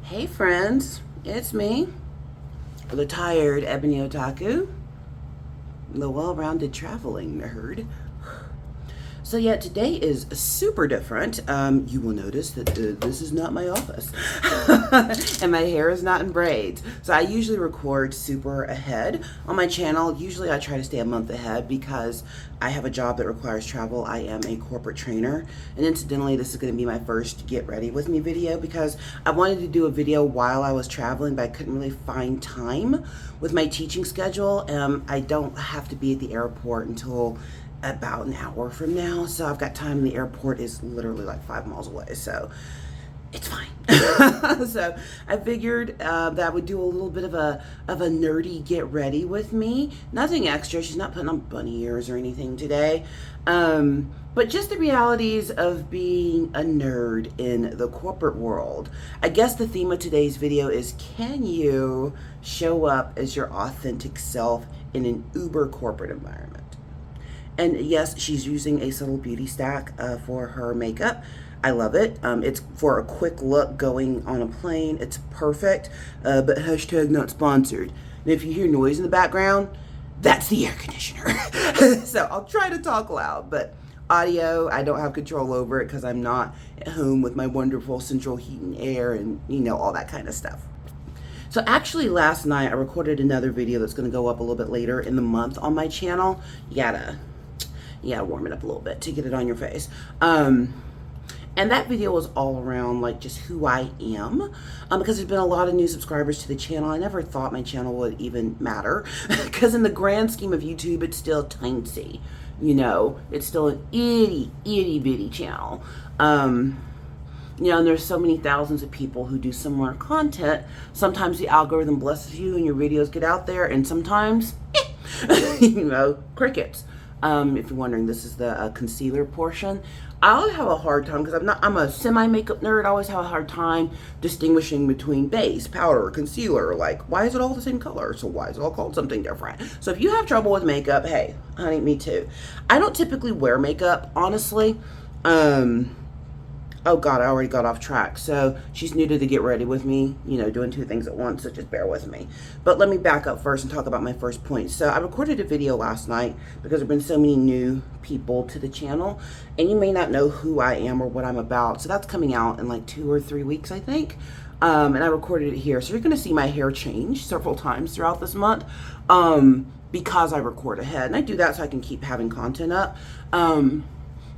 Hey friends, it's me, the tired ebony otaku, the well-rounded traveling nerd. So yeah, today is super different. You will notice that this is not my office, and my hair is not in braids. So I usually record super ahead on my channel. Usually I try to stay a month ahead because I have a job that requires travel. I am a corporate trainer, and incidentally, this is going to be my first get ready with me video because I wanted to do a video while I was traveling, but I couldn't really find time with my teaching schedule. I don't have to be at the airport until about an hour from now, so I've got time. The airport is literally like 5 miles away, so it's fine. So I figured that I would do a little bit of a nerdy get ready with me. Nothing extra. She's not putting on bunny ears or anything today, but just the realities of being a nerd in the corporate world. I guess the theme of today's video is, can you show up as your authentic self in an uber corporate environment? And yes, she's using a Subtle Beauty Stack for her makeup. I love it. It's for a quick look going on a plane. It's perfect, but hashtag not sponsored. And if you hear noise in the background, that's the air conditioner. So I'll try to talk loud, but audio, I don't have control over it because I'm not at home with my wonderful central heat and air and, you know, all that kind of stuff. So actually last night I recorded another video that's going to go up a little bit later in the month on my channel. You gotta warm it up a little bit to get it on your face. And that video was all around like just who I am, because there's been a lot of new subscribers to the channel. I never thought my channel would even matter because in the grand scheme of YouTube, it's still tiny. You know, it's still an itty bitty channel. You know, and there's so many thousands of people who do similar content. Sometimes the algorithm blesses you and your videos get out there, and sometimes, you know, crickets. If you're wondering, this is the concealer portion. I always have a hard time because I'm a semi-makeup nerd. I always have a hard time distinguishing between base, powder, concealer. Like, why is it all the same color? So why is it all called something different? So if you have trouble with makeup, hey, honey, me too. I don't typically wear makeup, honestly. Oh God, I already got off track. So she's new to the get ready with me, you know, doing two things at once, so just bear with me. But let me back up first and talk about my first point. So I recorded a video last night because there have been so many new people to the channel, and you may not know who I am or what I'm about. So that's coming out in like 2 or 3 weeks, I think. And I recorded it here. So you're gonna see my hair change several times throughout this month because I record ahead. And I do that so I can keep having content up.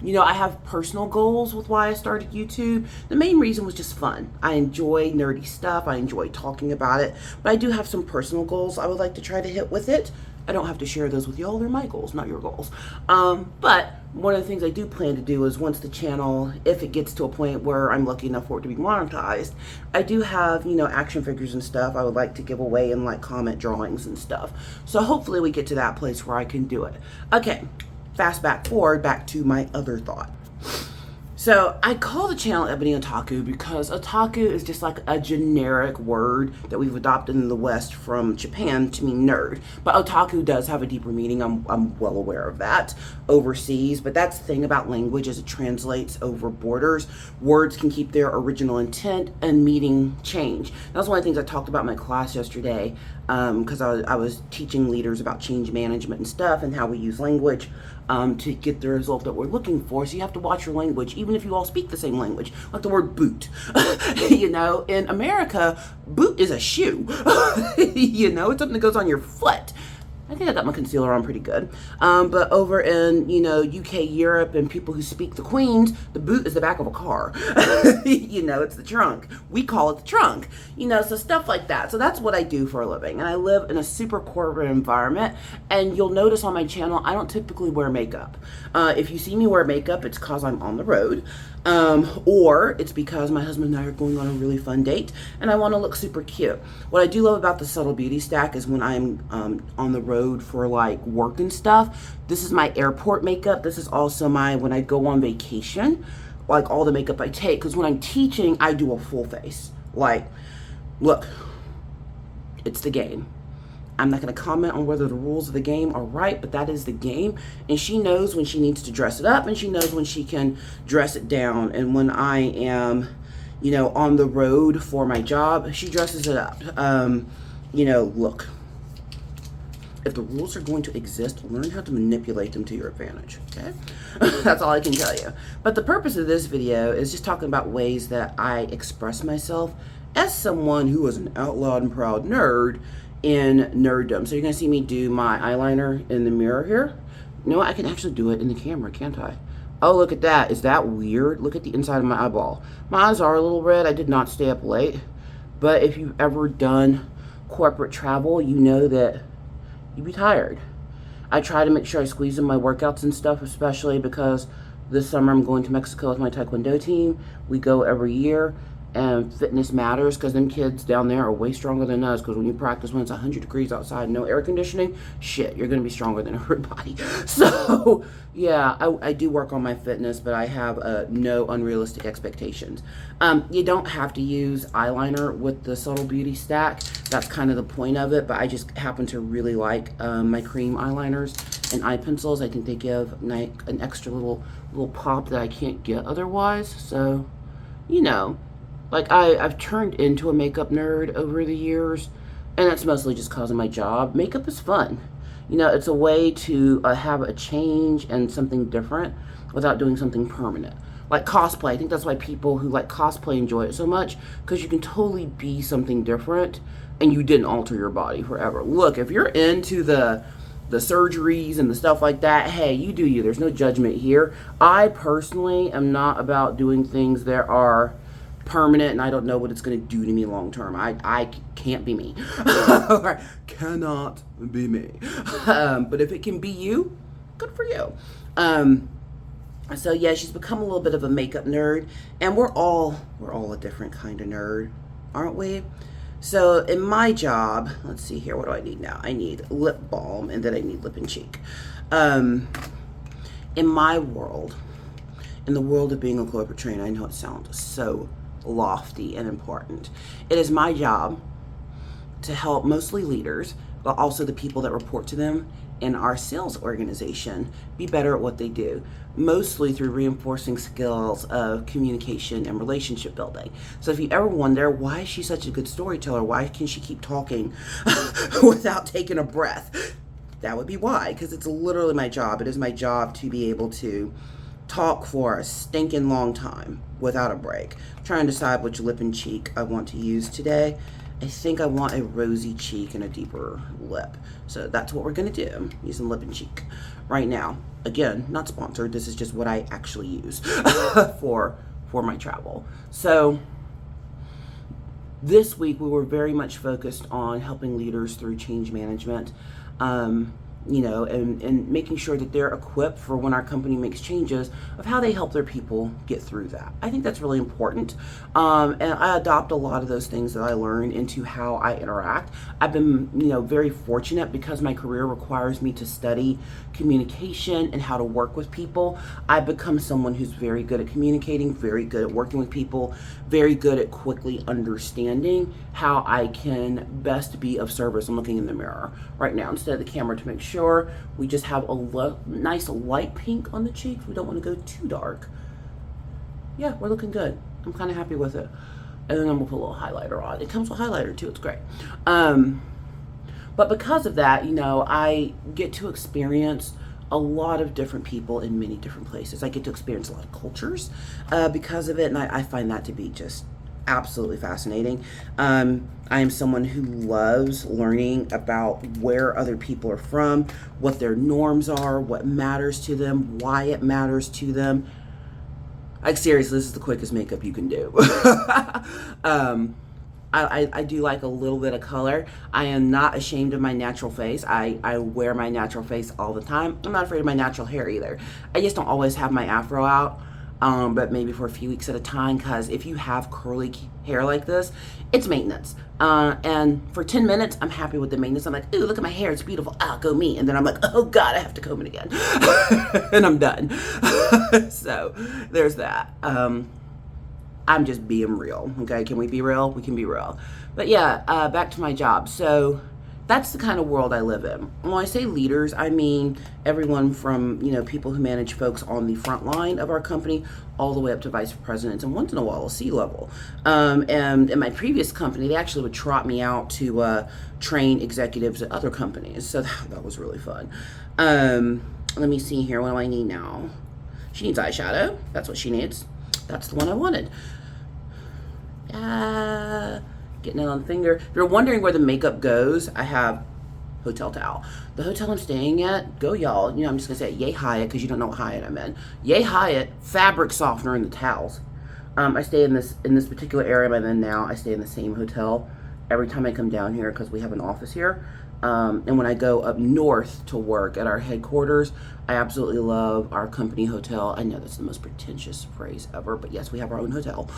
You know, I have personal goals with why I started YouTube. The main reason was just fun. I enjoy nerdy stuff. I enjoy talking about it. But I do have some personal goals I would like to try to hit with it. I don't have to share those with y'all. They're my goals, not your goals. But one of the things I do plan to do is once the channel, if it gets to a point where I'm lucky enough for it to be monetized, I do have, you know, action figures and stuff I would like to give away and like comment drawings and stuff. So hopefully we get to that place where I can do it. Okay. Fast forward back to my other thought. So I call the channel Ebony Otaku because otaku is just like a generic word that we've adopted in the West from Japan to mean nerd. But otaku does have a deeper meaning. I'm well aware of that overseas. But that's the thing about language, as it translates over borders. Words can keep their original intent and meaning change. That was one of the things I talked about in my class yesterday, because I was teaching leaders about change management and stuff and how we use language to get the result that we're looking for. So you have to watch your language, even if you all speak the same language, like the word boot. You know, in America, boot is a shoe. You know, it's something that goes on your foot. I think I got my concealer on pretty good. But over in, you know, UK, Europe, and people who speak the Queens, the boot is the back of a car. You know, it's the trunk. We call it the trunk. You know, so stuff like that. So that's what I do for a living. And I live in a super corporate environment. And you'll notice on my channel, I don't typically wear makeup. If you see me wear makeup, it's because I'm on the road. Or it's because my husband and I are going on a really fun date and I want to look super cute. What I do love about the Subtle Beauty Stack is when I'm on the road for like work and stuff, this is my airport makeup. This is also my when I go on vacation, like all the makeup I take, because when I'm teaching, I do a full face. Like, look, it's the game. I'm not going to comment on whether the rules of the game are right, but that is the game. And she knows when she needs to dress it up, and she knows when she can dress it down. And when I am, you know, on the road for my job, she dresses it up. You know, look, if the rules are going to exist, learn how to manipulate them to your advantage, okay? That's all I can tell you. But the purpose of this video is just talking about ways that I express myself as someone who is an outlawed and proud nerd in nerddom. So you're gonna see me do my eyeliner in the mirror here. You know what? I can actually do it in the camera, can't I? Oh, look at that. Is that weird? Look at the inside of my eyeball. My eyes are a little red. I did not stay up late. But if you've ever done corporate travel, you know that you'd be tired. I try to make sure I squeeze in my workouts and stuff, especially because this summer I'm going to Mexico with my Taekwondo team. We go every year, and fitness matters because them kids down there are way stronger than us, because when you practice when it's 100 degrees outside, no air conditioning, shit, you're going to be stronger than everybody. So, yeah, I do work on my fitness, but I have no unrealistic expectations. You don't have to use eyeliner with the Subtle Beauty stack. That's kind of the point of it, but I just happen to really like my cream eyeliners and eye pencils. I think they give an extra little pop that I can't get otherwise. So, you know, like I've turned into a makeup nerd over the years, and that's mostly just because of my job. Makeup is fun. You know, it's a way to have a change and something different without doing something permanent. Like cosplay, I think that's why people who like cosplay enjoy it so much, because you can totally be something different and you didn't alter your body forever. Look, if you're into the surgeries and the stuff like that, hey, you do you. There's no judgment here. I personally am not about doing things that are permanent and I don't know what it's going to do to me long term. I can't be me. Cannot be me. But if it can be you, good for you. So yeah, she's become a little bit of a makeup nerd, and we're all a different kind of nerd, aren't we? So in my job, let's see here, what do I need now? I need lip balm, and then I need lip and cheek. In my world, in the world of being a corporate trainer, I know it sounds so lofty and important. It is my job to help mostly leaders, but also the people that report to them in our sales organization be better at what they do, mostly through reinforcing skills of communication and relationship building. So if you ever wonder, why is she such a good storyteller? Why can she keep talking without taking a breath? That would be why, because it's literally my job. It is my job to be able to talk for a stinking long time without a break. I'm trying to decide which lip and cheek I want to use today. I think I want a rosy cheek and a deeper lip. So that's what we're gonna do. I'm using lip and cheek right now. Again, not sponsored. This is just what I actually use for my travel. So this week we were very much focused on helping leaders through change management. You know, and making sure that they're equipped for when our company makes changes of how they help their people get through that. I think that's really important. And I adopt a lot of those things that I learned into how I interact. I've been, you know, very fortunate because my career requires me to study communication and how to work with people. I've become someone who's very good at communicating, very good at working with people, very good at quickly understanding how I can best be of service. I'm looking in the mirror right now instead of the camera to make sure we just have a nice light pink on the cheeks. We don't want to go too dark. Yeah, we're looking good. I'm kind of happy with it. And then I'm gonna put a little highlighter on. It comes with highlighter too, it's great. But because of that, you know, I get to experience a lot of different people in many different places. I get to experience a lot of cultures because of it, and I find that to be just absolutely fascinating. I am someone who loves learning about where other people are from, what their norms are, what matters to them, why it matters to them. Like seriously, this is the quickest makeup you can do. I do like a little bit of color. I am not ashamed of my natural face. I wear my natural face all the time. I'm not afraid of my natural hair either. I just don't always have my afro out. But maybe for a few weeks at a time, because if you have curly hair like this, it's maintenance. And for 10 minutes, I'm happy with the maintenance. I'm like, ooh, look at my hair, it's beautiful. Ah, go me. And then I'm like, oh God, I have to comb it again. And I'm done. So there's that. I'm just being real, okay? Can we be real? We can be real. But yeah, back to my job. So That's the kind of world I live in. When I say leaders, I mean everyone from, people who manage folks on the front line of our company all the way up to vice presidents and once in a while a C-level. And in my previous company, they actually would trot me out to train executives at other companies. So that was really fun. Let me see here. What do I need now? She needs eyeshadow. That's what she needs. That's the one I wanted. Getting it on the finger. If you're wondering where the makeup goes, I have hotel towel. The hotel I'm staying at, go y'all. I'm just gonna say Yay Hyatt because you don't know what Hyatt I'm in. Yay Hyatt, fabric softener in the towels. I stay in this particular area I'm in now. I stay in the same hotel every time I come down here because we have an office here. And when I go up north to work at our headquarters, I absolutely love our company hotel. I know that's the most pretentious phrase ever, but yes, we have our own hotel.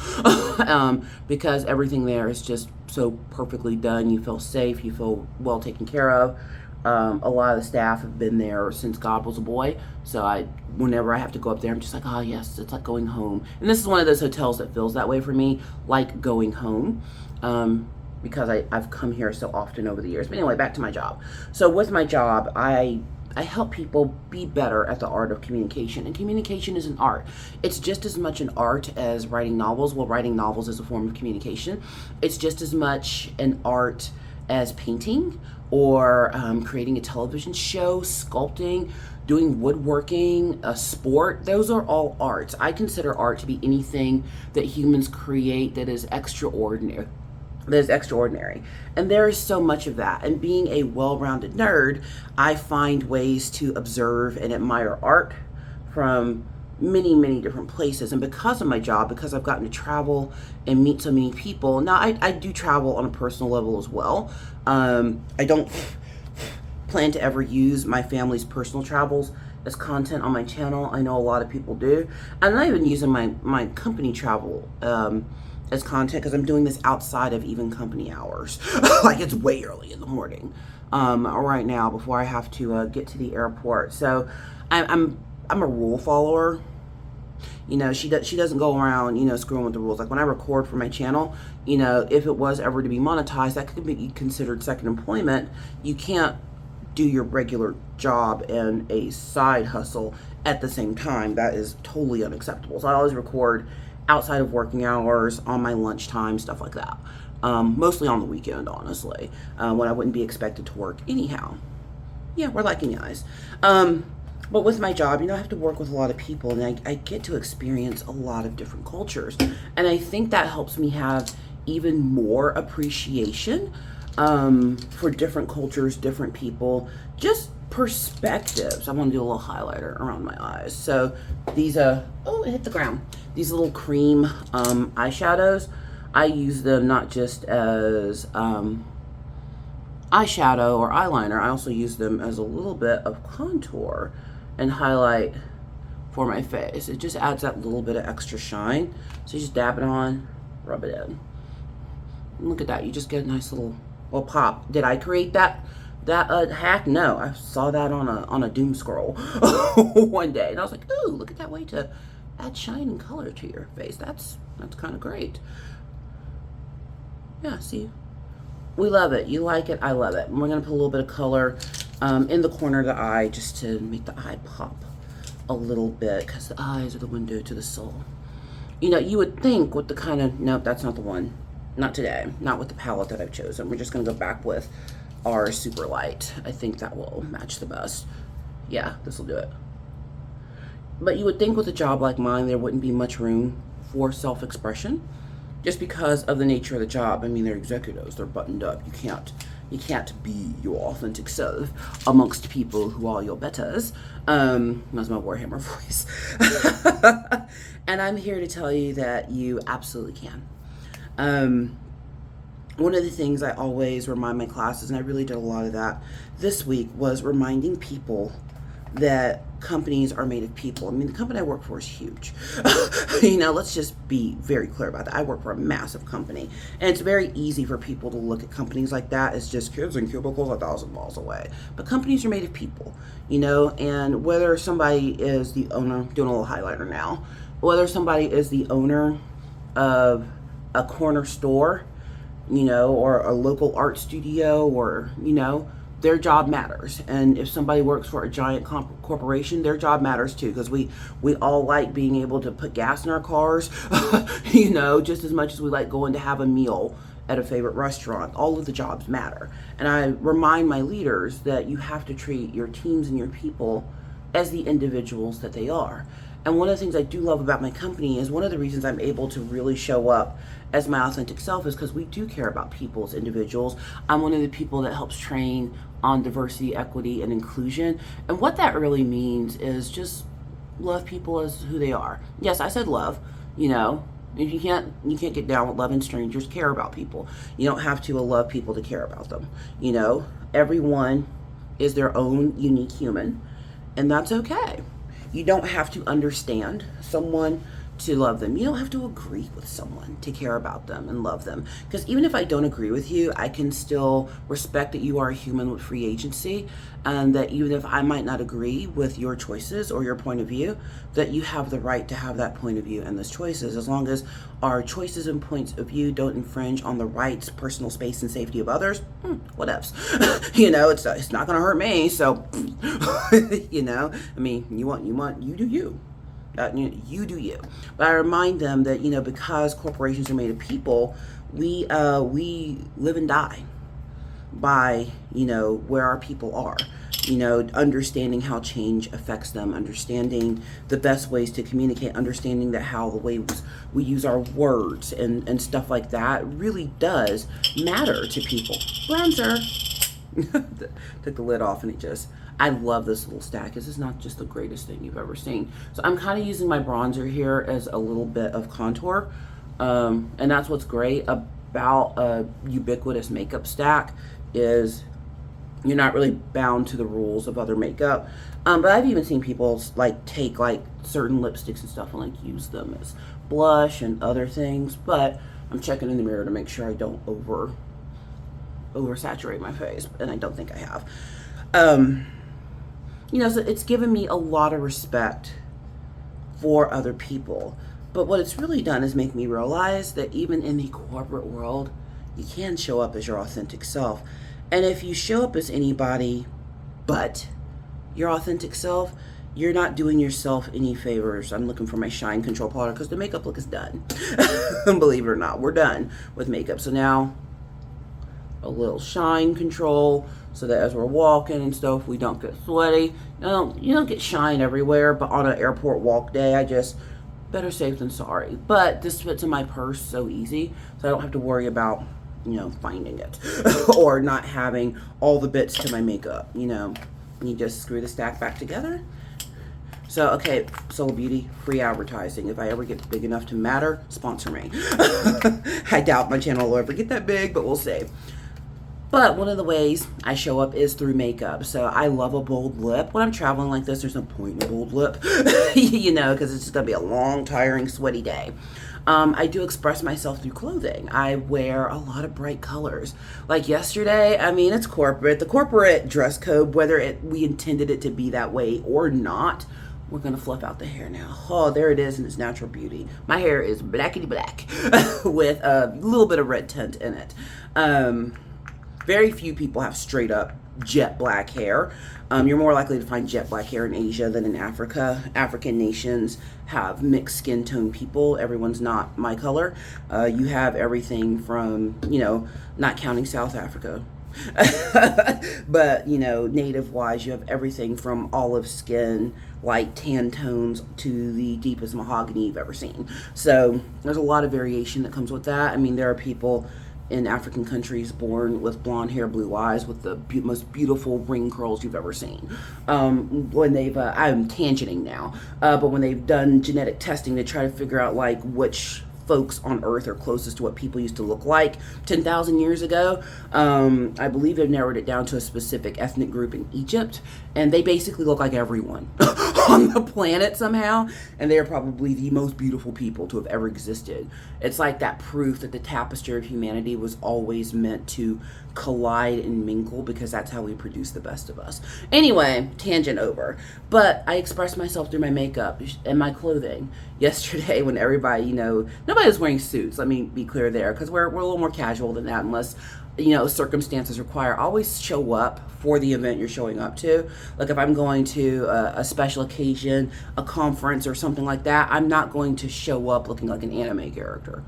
Because everything there is just so perfectly done. You feel safe, you feel well taken care of. A lot of the staff have been there since God was a boy. So whenever I have to go up there, I'm just like, oh yes, it's like going home. And this is one of those hotels that feels that way for me, like going home. Because I've come here so often over the years. But anyway, back to my job. So with my job, I help people be better at the art of communication. And communication is an art. It's just as much an art as writing novels. Well, writing novels is a form of communication. It's just as much an art as painting or creating a television show, sculpting, doing woodworking, a sport. Those are all arts. I consider art to be anything that humans create that is extraordinary. And there is so much of that. And being a well-rounded nerd, I find ways to observe and admire art from many, many different places. And because of my job, because I've gotten to travel and meet so many people, now I do travel on a personal level as well. I don't plan to ever use my family's personal travels as content on my channel. I know a lot of people do. I'm not even using my company travel as content because I'm doing this outside of even company hours. Like it's way early in the morning right now before I have to get to the airport. So I'm a rule follower. She doesn't go around screwing with the rules. Like when I record for my channel, if it was ever to be monetized, that could be considered second employment. You can't do your regular job and a side hustle at the same time. That is totally unacceptable. So I always record outside of working hours, on my lunchtime, stuff like that. Mostly on the weekend, honestly, when I wouldn't be expected to work anyhow. Yeah, we're liking eyes. But with my job, I have to work with a lot of people, and I get to experience a lot of different cultures. And I think that helps me have even more appreciation for different cultures, different people, just perspectives. I want to do a little highlighter around my eyes. So these, oh, it hit the ground. These little cream eyeshadows, I use them not just as eyeshadow or eyeliner. I also use them as a little bit of contour and highlight for my face. It just adds that little bit of extra shine. So you just dab it on, rub it in. And look at that. You just get a nice little pop. Did I create that hack? No, I saw that on a doom scroll one day, and I was like, ooh, look at that way to add shine and color to your face. That's kind of great. Yeah, see, we love it. You like it, I love it. And we're gonna put a little bit of color in the corner of the eye just to make the eye pop a little bit, because the eyes are the window to the soul. You would think with the kind of, nope, that's not the one. Not today, not with the palette that I've chosen. We're just gonna go back with our super light. I think that will match the best. Yeah, this will do it. But you would think with a job like mine, there wouldn't be much room for self-expression, just because of the nature of the job. I mean, they're executives, they're buttoned up. You can't be your authentic self amongst people who are your betters. That's my Warhammer voice. And I'm here to tell you that you absolutely can. One of the things I always remind my classes, and I really did a lot of that this week, was reminding people that companies are made of people. I mean, the company I work for is huge. Let's just be very clear about that. I work for a massive company, and it's very easy for people to look at companies like that as just kids in cubicles 1,000 miles away. But companies are made of people, and whether somebody is the owner, doing a little highlighter now, whether somebody is the owner of a corner store or a local art studio, or, their job matters. And if somebody works for a giant corporation, their job matters too, because we all like being able to put gas in our cars, just as much as we like going to have a meal at a favorite restaurant. All of the jobs matter. And I remind my leaders that you have to treat your teams and your people as the individuals that they are. And one of the things I do love about my company is one of the reasons I'm able to really show up as my authentic self is because we do care about people as individuals. I'm one of the people that helps train on diversity, equity, and inclusion. And what that really means is just love people as who they are. Yes, I said love, You can't get down with loving strangers. Care about people. You don't have to love people to care about them. Everyone is their own unique human, and that's okay. You don't have to understand someone to love them. You don't have to agree with someone to care about them and love them. Because even if I don't agree with you, I can still respect that you are a human with free agency, and that even if I might not agree with your choices or your point of view, that you have the right to have that point of view and those choices, as long as our choices and points of view don't infringe on the rights, personal space, and safety of others. What else? It's not going to hurt me. So, you do you. You do you. But I remind them that, because corporations are made of people, we live and die by, where our people are. Understanding how change affects them, understanding the best ways to communicate, understanding that how the way we use our words and stuff like that really does matter to people. Bronzer. Took the lid off, and I love this little stack. This is not just the greatest thing you've ever seen. So I'm kind of using my bronzer here as a little bit of contour. And that's what's great about a ubiquitous makeup stack is you're not really bound to the rules of other makeup. But I've even seen people take certain lipsticks and stuff and use them as blush and other things. But I'm checking in the mirror to make sure I don't oversaturate my face, and I don't think I have. So it's given me a lot of respect for other people. But what it's really done is make me realize that even in the corporate world, you can show up as your authentic self. And if you show up as anybody but your authentic self, you're not doing yourself any favors. I'm looking for my shine control powder because the makeup look is done. Believe it or not, we're done with makeup. So now a little shine control so that as we're walking and stuff, we don't get sweaty. You don't get shine everywhere, but on an airport walk day, I just better safe than sorry. But this fits in my purse so easy, so I don't have to worry about, finding it or not having all the bits to my makeup, You just screw the stack back together. So, okay, Soul Beauty, free advertising. If I ever get big enough to matter, sponsor me. I doubt my channel will ever get that big, but we'll see. But one of the ways I show up is through makeup. So I love a bold lip. When I'm traveling like this, there's no point in a bold lip, because it's just going to be a long, tiring, sweaty day. I do express myself through clothing. I wear a lot of bright colors. Like yesterday, it's corporate. The corporate dress code, whether we intended it to be that way or not, we're going to fluff out the hair now. Oh, there it is in its natural beauty. My hair is blackity black with a little bit of red tint in it. Very few people have straight up jet black hair. You're more likely to find jet black hair in Asia than in Africa. African nations have mixed skin tone people. Everyone's not my color. You have everything from, not counting South Africa, but, native wise, you have everything from olive skin, light tan tones to the deepest mahogany you've ever seen. So there's a lot of variation that comes with that. There are people in African countries born with blonde hair, blue eyes, with the most beautiful ring curls you've ever seen. When they've, I'm tangenting now, but when they've done genetic testing to try to figure out which folks on Earth are closest to what people used to look like 10,000 years ago, I believe they've narrowed it down to a specific ethnic group in Egypt, and they basically look like everyone on the planet somehow, and they are probably the most beautiful people to have ever existed. It's like that proof that the tapestry of humanity was always meant to collide and mingle, because that's how we produce the best of us. Anyway, tangent over. But I express myself through my makeup and my clothing. Yesterday, when everybody, nobody was wearing suits, let me be clear there, because we're a little more casual than that, unless circumstances require. Always show up for the event you're showing up to. Like if I'm going to a special occasion, a conference or something like that, I'm not going to show up looking like an anime character.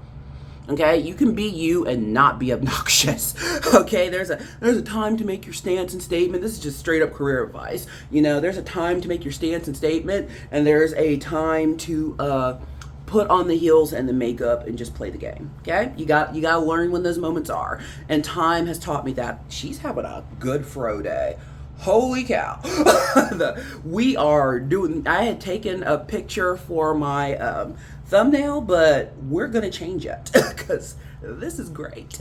Okay, you can be you and not be obnoxious. Okay, there's a time to make your stance and statement. This is just straight up career advice. There's a time to make your stance and statement, and there's a time to put on the heels and the makeup and just play the game. Okay, you got to learn when those moments are, and time has taught me that. She's having a good fro day. Holy cow. We are doing, I had taken a picture for my thumbnail, but we're going to change it because this is great.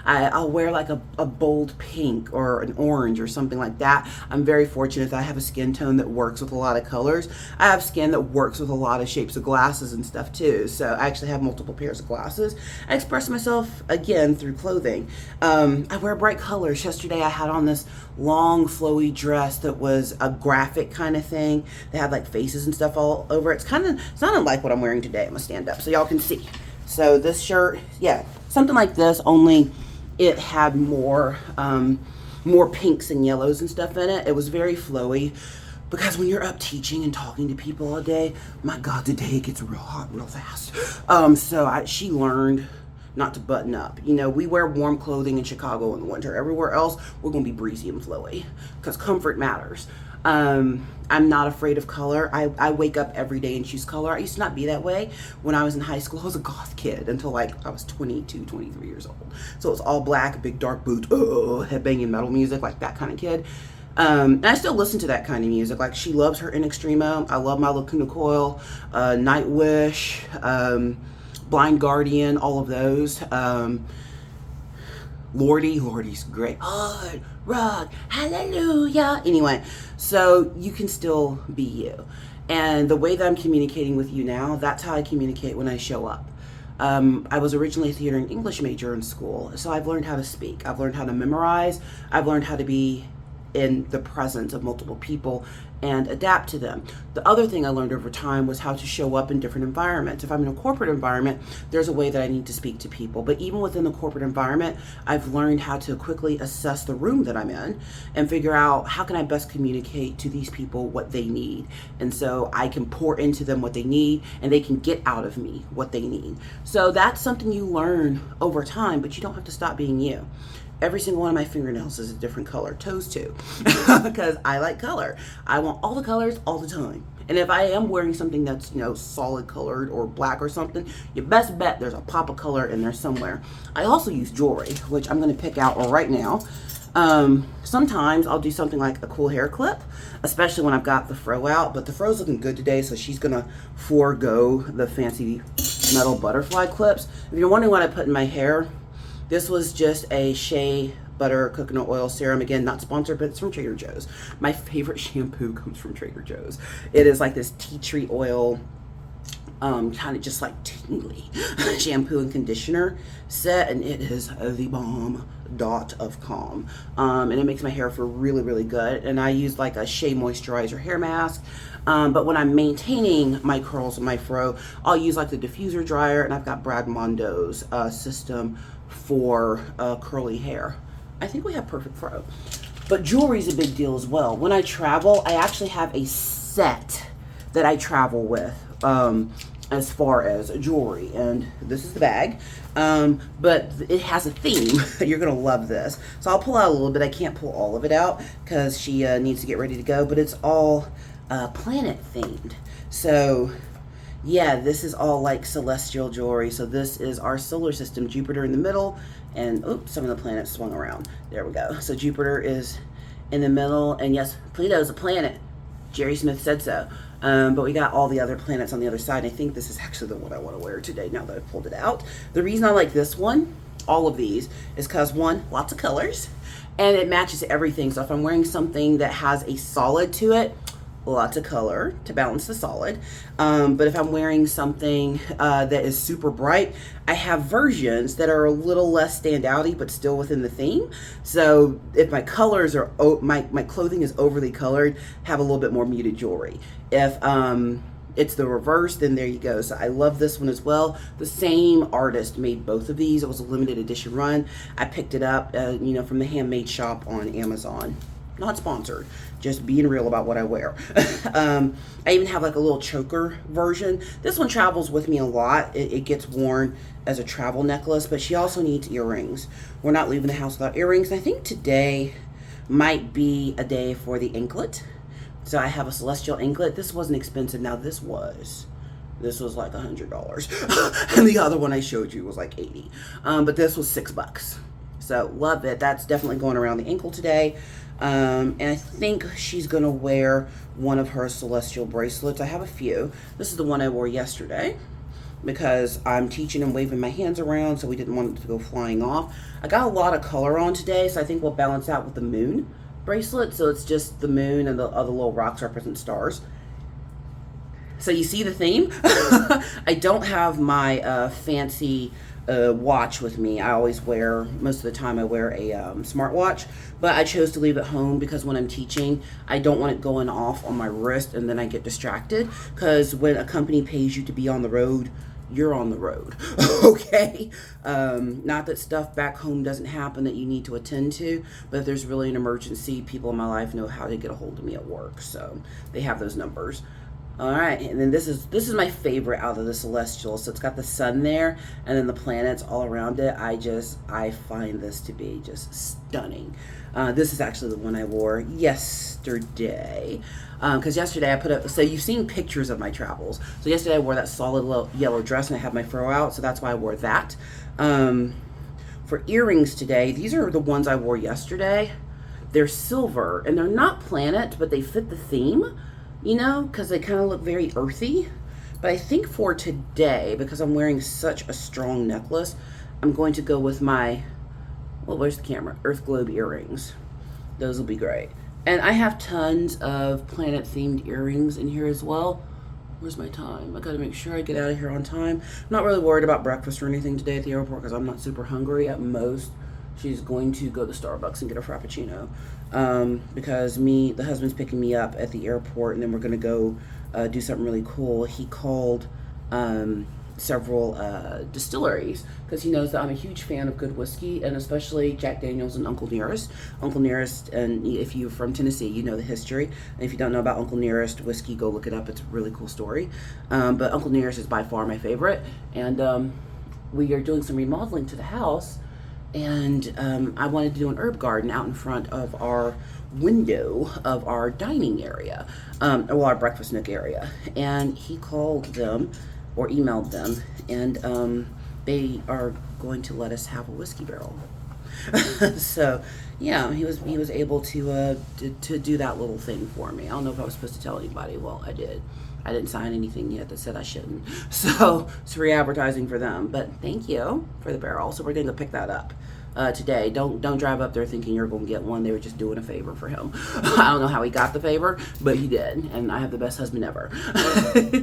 I'll wear like a bold pink or an orange or something like that. I'm very fortunate that I have a skin tone that works with a lot of colors. I have skin that works with a lot of shapes of glasses and stuff too. So I actually have multiple pairs of glasses. I express myself again through clothing. I wear bright colors. Yesterday I had on this long flowy dress that was a graphic kind of thing. They had like faces and stuff all over it. It's not unlike what I'm wearing today. I'm gonna stand up so y'all can see. So this shirt, yeah, something like this, only it had more pinks and yellows and stuff in it. It was very flowy, because when you're up teaching and talking to people all day, my God, the day gets real hot real fast. She learned not to button up. We wear warm clothing in Chicago in the winter. Everywhere else, we're gonna be breezy and flowy, because comfort matters. I'm not afraid of color. I wake up every day and choose color. I used to not be that way. When I was in high school, I was a goth kid until I was 22, 23 years old. So it was all black, big dark boots, headbanging metal music, like that kind of kid. And I still listen to that kind of music. Like She Loves Her in Extremo. I love My Lacuna Coil, Nightwish, Blind Guardian, all of those. Lordy's great. Hard rock, hallelujah. Anyway, so you can still be you. And the way that I'm communicating with you now, that's how I communicate when I show up. I was originally a theater and English major in school, so I've learned how to speak. I've learned how to memorize. I've learned how to be in the presence of multiple people and adapt to them. The other thing I learned over time was how to show up in different environments. If I'm in a corporate environment, there's a way that I need to speak to people. But even within the corporate environment, I've learned how to quickly assess the room that I'm in and figure out how can I best communicate to these people what they need. And so I can pour into them what they need, and they can get out of me what they need. So that's something you learn over time, but you don't have to stop being you. Every single one of my fingernails is a different color. Toes too, because I like color. I want all the colors all the time. And if I am wearing something that's, solid colored or black or something, you best bet there's a pop of color in there somewhere. I also use jewelry, which I'm going to pick out right now. Sometimes I'll do something like a cool hair clip, especially when I've got the fro out, but the fro's looking good today, so she's going to forego the fancy metal butterfly clips. If you're wondering what I put in my hair, this was just a Shea Butter Coconut Oil Serum. Again, not sponsored, but it's from Trader Joe's. My favorite shampoo comes from Trader Joe's. It is like this tea tree oil, kind of just like tingly shampoo and conditioner set, and it is the bomb dot of calm. And it makes my hair feel really, really good. And I use like a Shea Moisturizer hair mask. But when I'm maintaining my curls and my fro, I'll use like the diffuser dryer, and I've got Brad Mondo's system for curly hair. I think we have perfect fro. But jewelry is a big deal as well. When I travel, I actually have a set that I travel with as far as jewelry. And this is the bag. But it has a theme. You're going to love this. So I'll pull out a little bit. I can't pull all of it out because she needs to get ready to go. But it's all planet themed. So yeah, this is all like celestial jewelry. So this is our solar system, Jupiter in the middle, and oops, some of the planets swung around. There we go. So Jupiter is in the middle, and yes, Pluto is a planet. Jerry Smith said so. But we got all the other planets on the other side. I think this is actually the one I want to wear today now that I've pulled it out. The reason I like this one all of these is because, one, lots of colors, and it matches everything. So if I'm wearing something that has a solid to it, lots of color to balance the solid. But if I'm wearing something that is super bright, I have versions that are a little less standouty but still within the theme. So if my colors are, my clothing is overly colored, have a little bit more muted jewelry. If it's the reverse, then there you go. So I love this one as well. The same artist made both of these. It was a limited edition run. I picked it up, from the Handmade Shop on Amazon. Not sponsored, just being real about what I wear. I even have like a little choker version. This one travels with me a lot. It gets worn as a travel necklace, but she also needs earrings. We're not leaving the house without earrings. I think today might be a day for the anklet. So I have a celestial anklet. This wasn't expensive. Now this was like $100. And the other one I showed you was like 80. But this was $6. So love it. That's definitely going around the ankle today. And I think she's gonna wear one of her celestial bracelets. I have a few. This is the one I wore yesterday because I'm teaching and waving my hands around, so we didn't want it to go flying off. I got a lot of color on today, so I think we'll balance out with the moon bracelet. So it's just the moon and the other little rocks represent stars. So you see the theme? I don't have my fancy watch with me. I always wear, most of the time I wear a smartwatch, but I chose to leave it home because when I'm teaching, I don't want it going off on my wrist and then I get distracted, because when a company pays you to be on the road, you're on the road. Okay? Not that stuff back home doesn't happen that you need to attend to, but if there's really an emergency, people in my life know how to get a hold of me at work, so they have those numbers. All right, and then this is my favorite out of the celestial. So it's got the sun there and then the planets all around it. I find this to be just stunning. This is actually the one I wore yesterday, because yesterday I put up, so you've seen pictures of my travels. So yesterday I wore that solid yellow dress and I had my fro out, so that's why I wore that. For earrings today, these are the ones I wore yesterday. They're silver and they're not planet, but they fit the theme. Because they kind of look very earthy. But I think for today, because I'm wearing such a strong necklace, I'm going to go with my, where's the camera? Earth Globe earrings. Those will be great. And I have tons of planet-themed earrings in here as well. Where's my time? I gotta make sure I get out of here on time. I'm not really worried about breakfast or anything today at the airport because I'm not super hungry. At most, she's going to go to Starbucks and get a Frappuccino. Because the husband's picking me up at the airport, and then we're gonna go do something really cool. He called several distilleries because he knows that I'm a huge fan of good whiskey, and especially Jack Daniels and Uncle Nearest. Uncle Nearest, and if you're from Tennessee, you know the history. And if you don't know about Uncle Nearest whiskey, go look it up. It's a really cool story. But Uncle Nearest is by far my favorite, and we are doing some remodeling to the house. And I wanted to do an herb garden out in front of our window of our dining area, our breakfast nook area. And he called them or emailed them, and they are going to let us have a whiskey barrel. So yeah, he was able to do that little thing for me. I don't know if I was supposed to tell anybody. Well, I did. I didn't sign anything yet that said I shouldn't. So it's free advertising for them. But thank you for the barrel. So we're going to pick that up today. Don't drive up there thinking you're going to get one. They were just doing a favor for him. I don't know how he got the favor, but he did. And I have the best husband ever.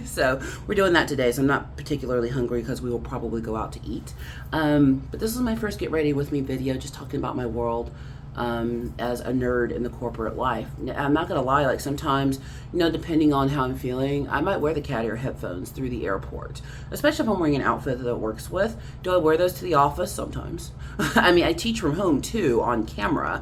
So we're doing that today. So I'm not particularly hungry because we will probably go out to eat. But this is my first Get Ready With Me video, just talking about my world. As a nerd in the corporate life. I'm not gonna lie, like sometimes, depending on how I'm feeling, I might wear the cat ear headphones through the airport, especially if I'm wearing an outfit that it works with. Do I wear those to the office? Sometimes. I mean, I teach from home too on camera,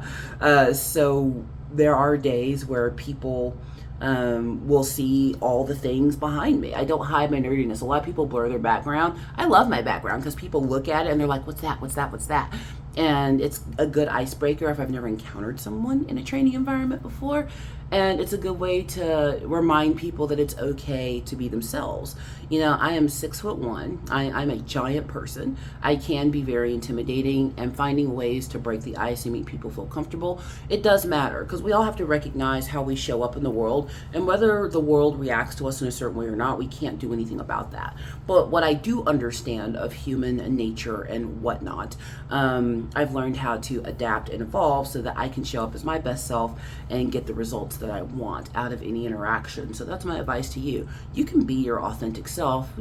so there are days where people will see all the things behind me. I don't hide my nerdiness. A lot of people blur their background. I love my background because people look at it and they're like, what's that? What's that? What's that? And it's a good icebreaker if I've never encountered someone in a training environment before. And it's a good way to remind people that it's okay to be themselves. You know, I am 6'1". I'm a giant person. I can be very intimidating, and finding ways to break the ice and make people feel comfortable, it does matter, because we all have to recognize how we show up in the world, and whether the world reacts to us in a certain way or not, we can't do anything about that. But what I do understand of human nature and whatnot, I've learned how to adapt and evolve so that I can show up as my best self and get the results that I want out of any interaction. So that's my advice to you. You can be your authentic self.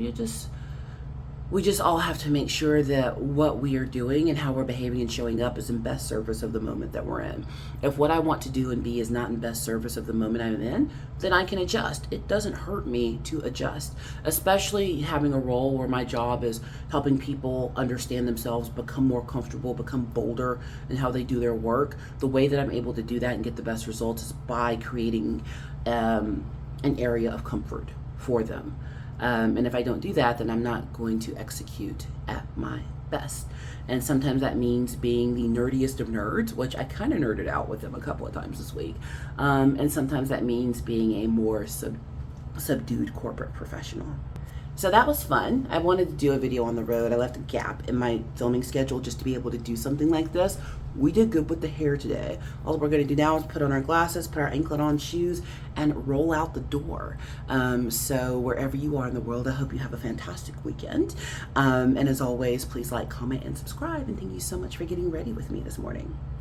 We just all have to make sure that what we are doing and how we're behaving and showing up is in best service of the moment that we're in. If what I want to do and be is not in best service of the moment I'm in, then I can adjust. It doesn't hurt me to adjust, especially having a role where my job is helping people understand themselves, become more comfortable, become bolder in how they do their work. The way that I'm able to do that and get the best results is by creating an area of comfort for them. And if I don't do that, then I'm not going to execute at my best. And sometimes that means being the nerdiest of nerds, which I kind of nerded out with them a couple of times this week. And sometimes that means being a more subdued corporate professional. So that was fun. I wanted to do a video on the road. I left a gap in my filming schedule just to be able to do something like this. We did good with the hair today. All we're gonna do now is put on our glasses, put our anklet on shoes, and roll out the door. So wherever you are in the world, I hope you have a fantastic weekend. And as always, please like, comment, and subscribe. And thank you so much for getting ready with me this morning.